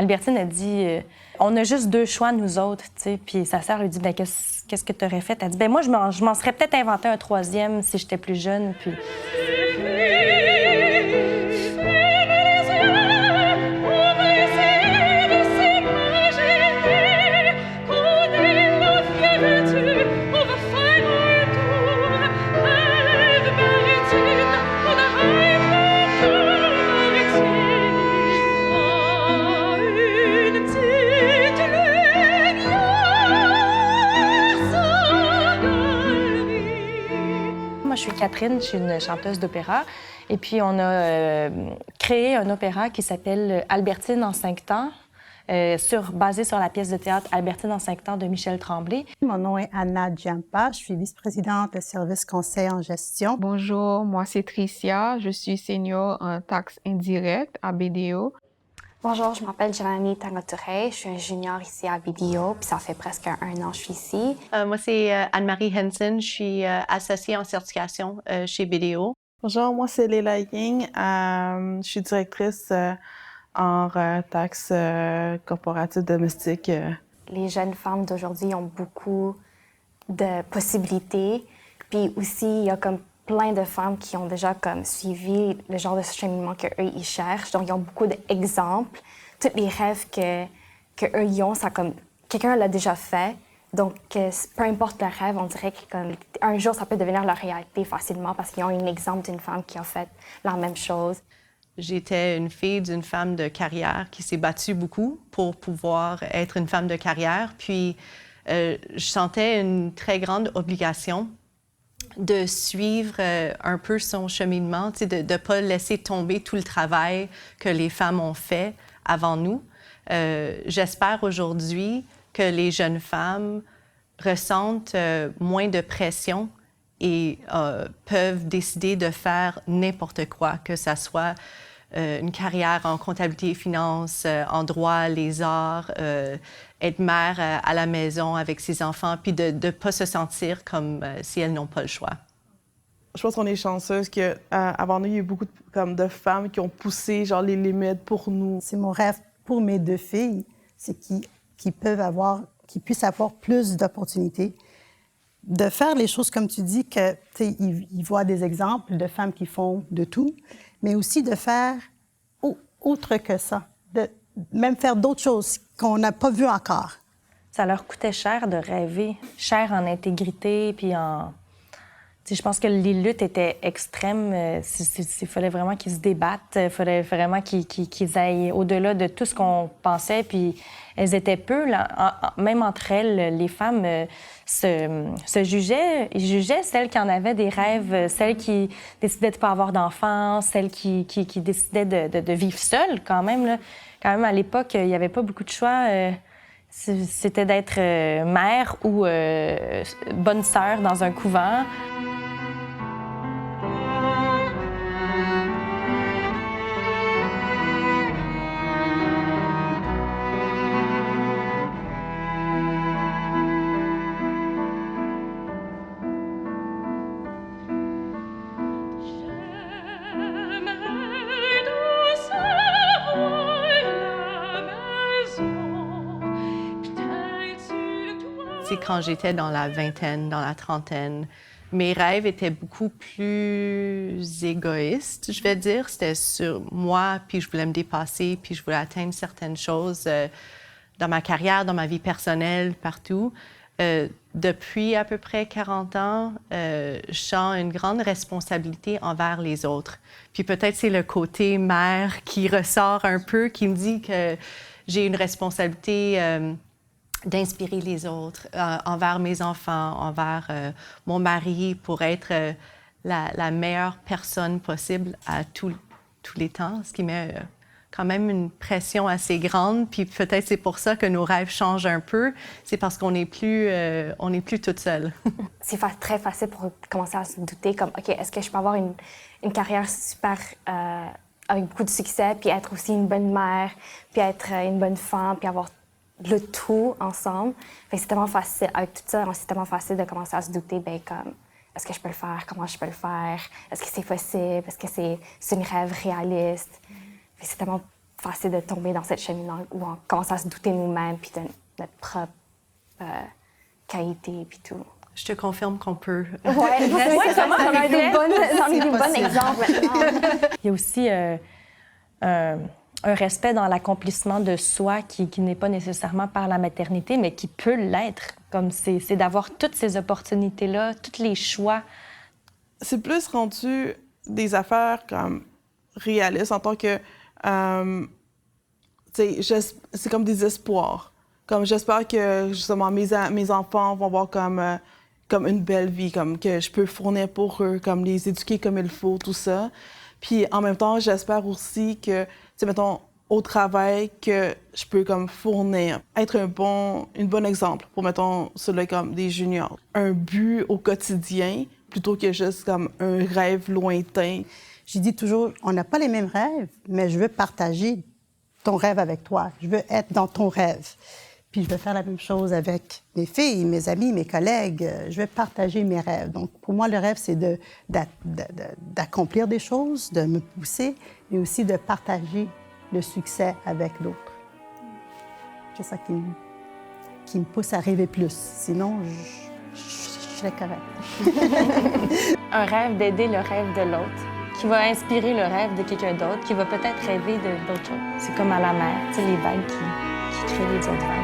Albertine a dit on a juste 2 choix, nous autres. T'sais. Puis sa sœur lui dit ben, qu'est-ce que tu aurais fait? Elle dit ben, moi, je m'en serais peut-être inventé un 3e si j'étais plus jeune. Puis... Moi, je suis Catherine, je suis une chanteuse d'opéra. Et puis, on a créé un opéra qui s'appelle Albertine en 5 temps, basé sur la pièce de théâtre Albertine en 5 temps de Michel Tremblay. Mon nom est Anna Djampa, je suis vice-présidente de service conseil en gestion. Bonjour, moi c'est Tricia, je suis senior en taxes indirectes à BDO. Bonjour, je m'appelle Janani Tangotouré, je suis un junior ici à BDO, puis ça fait presque 1 an que je suis ici. Moi, c'est Anne-Marie Henson, je suis associée en certification chez BDO. Bonjour, moi c'est Léla Ying, je suis directrice en taxes corporatives domestiques. Les jeunes femmes d'aujourd'hui ont beaucoup de possibilités, puis aussi il y a comme plein de femmes qui ont déjà comme suivi le genre de cheminement qu'eux ils cherchent, donc ils ont beaucoup d'exemples. Tous les rêves que eux ils ont, ça comme quelqu'un l'a déjà fait. Donc, peu importe leur rêve, on dirait qu'un jour, ça peut devenir leur réalité facilement parce qu'ils ont un exemple d'une femme qui a fait la même chose. J'étais une fille d'une femme de carrière qui s'est battue beaucoup pour pouvoir être une femme de carrière. Puis, je sentais une très grande obligation de suivre un peu son cheminement, de ne pas laisser tomber tout le travail que les femmes ont fait avant nous. J'espère aujourd'hui que les jeunes femmes ressentent moins de pression et peuvent décider de faire n'importe quoi, que ça soit une carrière en comptabilité et finance, en droit, les arts, être mère à la maison avec ses enfants, puis de ne pas se sentir comme si elles n'ont pas le choix. Je pense qu'on est chanceuse qu'avant nous, il y a eu beaucoup de femmes qui ont poussé genre, les limites pour nous. C'est mon rêve pour mes 2 filles, c'est qu'ils puissent avoir plus d'opportunités, de faire les choses comme tu dis, qu'ils voient des exemples de femmes qui font de tout, mais aussi de faire autre que ça, de même faire d'autres choses qu'on n'a pas vues encore. Ça leur coûtait cher de rêver, cher en intégrité, puis en... Je pense que les luttes étaient extrêmes. Il fallait vraiment qu'ils se débattent. Il fallait vraiment qu'ils aillent au-delà de tout ce qu'on pensait. Puis elles étaient peu, là. Même entre elles, les femmes se jugeaient. Ils jugeaient celles qui en avaient des rêves, celles qui décidaient de ne pas avoir d'enfants, celles qui décidaient de vivre seules, quand même. Là. Quand même, à l'époque, il n'y avait pas beaucoup de choix. C'était d'être mère ou bonne sœur dans un couvent. Quand j'étais dans la vingtaine, dans la trentaine, mes rêves étaient beaucoup plus égoïstes, je vais dire. C'était sur moi, puis je voulais me dépasser, puis je voulais atteindre certaines choses dans ma carrière, dans ma vie personnelle, partout. Depuis à peu près 40 ans, je sens une grande responsabilité envers les autres. Puis peut-être c'est le côté mère qui ressort un peu, qui me dit que j'ai une responsabilité d'inspirer les autres, envers mes enfants, envers mon mari, pour être la meilleure personne possible à tous les temps, ce qui met quand même une pression assez grande. Puis peut-être c'est pour ça que nos rêves changent un peu, c'est parce qu'on n'est plus toutes seules. C'est très facile pour commencer à se douter comme, OK, est-ce que je peux avoir une carrière super avec beaucoup de succès, puis être aussi une bonne mère, puis être une bonne femme, puis avoir le tout ensemble. C'est tellement facile, avec tout ça, c'est tellement facile de commencer à se douter, comme, est-ce que je peux le faire? Comment je peux le faire? Est-ce que c'est possible? Est-ce que c'est une rêve réaliste? C'est tellement facile de tomber dans cette cheminement où on commence à se douter nous-mêmes puis de notre propre qualité puis tout. Je te confirme qu'on peut. Ouais, j'en ai des bons exemples maintenant. Il y a aussi un respect dans l'accomplissement de soi qui n'est pas nécessairement par la maternité, mais qui peut l'être. Comme c'est d'avoir toutes ces opportunités-là, tous les choix. C'est plus rendu des affaires comme réalistes en tant que... c'est comme des espoirs. Comme j'espère que, justement, mes enfants vont avoir comme une belle vie, comme que je peux fournir pour eux, comme les éduquer comme il faut, tout ça. Puis en même temps, j'espère aussi que, mettons, au travail, que je peux comme fournir, être un bon exemple pour, mettons, ceux-là comme des juniors. Un but au quotidien plutôt que juste comme un rêve lointain. Je dis toujours, on n'a pas les mêmes rêves, mais je veux partager ton rêve avec toi. Je veux être dans ton rêve. Puis je veux faire la même chose avec mes filles, mes amis, mes collègues. Je vais partager mes rêves. Donc, pour moi, le rêve, c'est d'accomplir des choses, de me pousser, mais aussi de partager le succès avec d'autres. C'est ça qui me pousse à rêver plus. Sinon, je serais correcte. Un rêve d'aider le rêve de l'autre, qui va inspirer le rêve de quelqu'un d'autre, qui va peut-être rêver d'autres choses. C'est comme à la mer, tu sais, les vagues qui créent les autres vagues.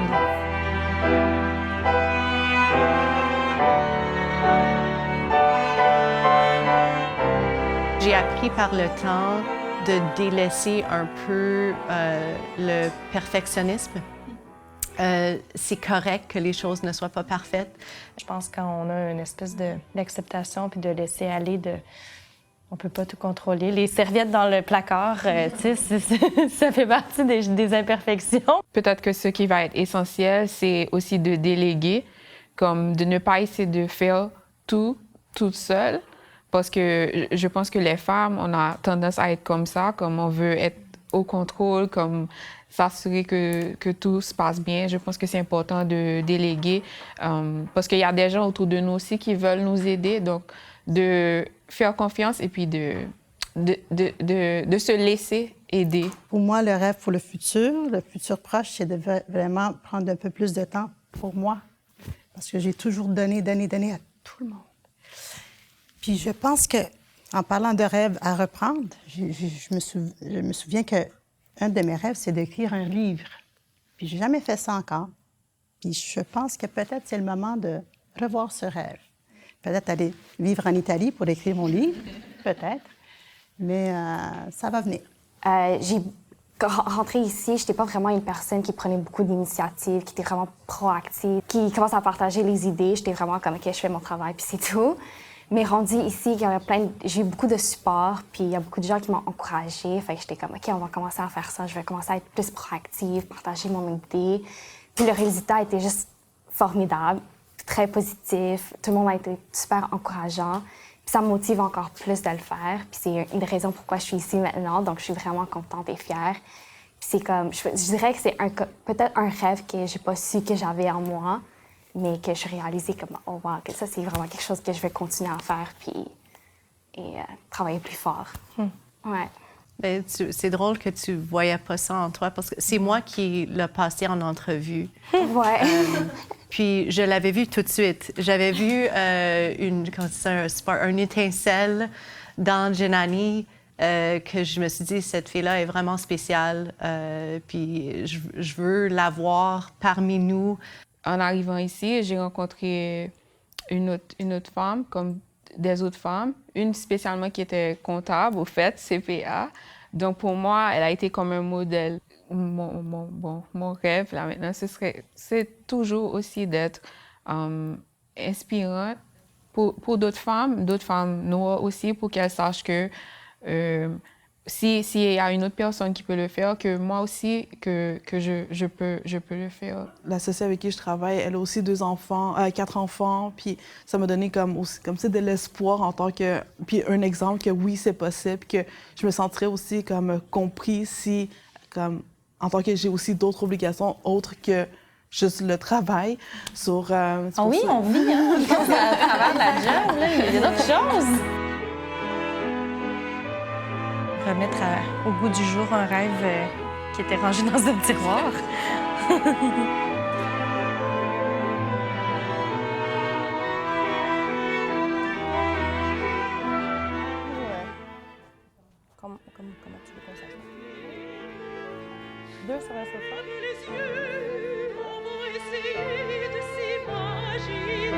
J'ai appris par le temps de délaisser un peu le perfectionnisme. C'est correct que les choses ne soient pas parfaites. Je pense qu'on a une espèce d'acceptation puis de laisser aller on peut pas tout contrôler. Les serviettes dans le placard, tu sais, ça fait partie des imperfections. Peut-être que ce qui va être essentiel, c'est aussi de déléguer, comme de ne pas essayer de faire tout toute seule. Parce que je pense que les femmes, on a tendance à être comme ça, comme on veut être au contrôle, comme s'assurer que tout se passe bien. Je pense que c'est important de déléguer parce qu'il y a des gens autour de nous aussi qui veulent nous aider. Donc, de faire confiance et puis de se laisser aider. Pour moi, le rêve pour le futur proche, c'est de vraiment prendre un peu plus de temps pour moi. Parce que j'ai toujours donné à tout le monde. Puis je pense que, en parlant de rêve à reprendre, je me souviens qu'un de mes rêves, c'est d'écrire un livre. Puis j'ai jamais fait ça encore. Puis je pense que peut-être c'est le moment de revoir ce rêve. Peut-être aller vivre en Italie pour écrire mon livre, peut-être. Mais ça va venir. Quand rentrée ici, je n'étais pas vraiment une personne qui prenait beaucoup d'initiatives, qui était vraiment proactive, qui commence à partager les idées. J'étais vraiment comme, OK, je fais mon travail, puis c'est tout. Mais rendue ici, j'ai eu beaucoup de support, puis il y a beaucoup de gens qui m'ont encouragée. Fait que j'étais comme, OK, on va commencer à faire ça. Je vais commencer à être plus proactive, partager mon idée. Puis le résultat était juste formidable, très positif. Tout le monde a été super encourageant. Puis ça me motive encore plus de le faire. Puis c'est une raison pourquoi je suis ici maintenant. Donc, je suis vraiment contente et fière. Puis c'est comme, je dirais que c'est peut-être un rêve que j'ai pas su que j'avais en moi, mais que je réalisais comme, oh wow, que ça, c'est vraiment quelque chose que je vais continuer à faire et travailler plus fort. Ouais. Ben, c'est drôle que tu voyais pas ça en toi, parce que c'est moi qui l'ai passé en entrevue. Ouais. Puis je l'avais vu tout de suite. J'avais vu une étincelle dans Jenani que je me suis dit, cette fille-là est vraiment spéciale. Puis je veux la voir parmi nous. En arrivant ici, j'ai rencontré une autre femme, comme des autres femmes, une spécialement qui était comptable, au fait, CPA. Donc, pour moi, elle a été comme un modèle. Mon rêve, là, maintenant, c'est toujours aussi d'être inspirante pour d'autres femmes noires aussi, pour qu'elles sachent que s'il y a une autre personne qui peut le faire, que moi aussi, que je peux le faire. L'associée avec qui je travaille, elle a aussi 4 enfants, puis ça m'a donné comme de l'espoir en tant que... Puis un exemple que oui, c'est possible, que je me sentirais aussi comme compris si, comme, en tant que j'ai aussi d'autres obligations autres que juste le travail sur... oui, on vit, hein? À travers la job, là, il y a d'autres choses. Remettre au goût du jour un rêve qui étaient rangés dans un tiroir. Comment tu veux qu'on s'assoie? 2 sur un sofa? Les yeux, on va essayer de s'imaginer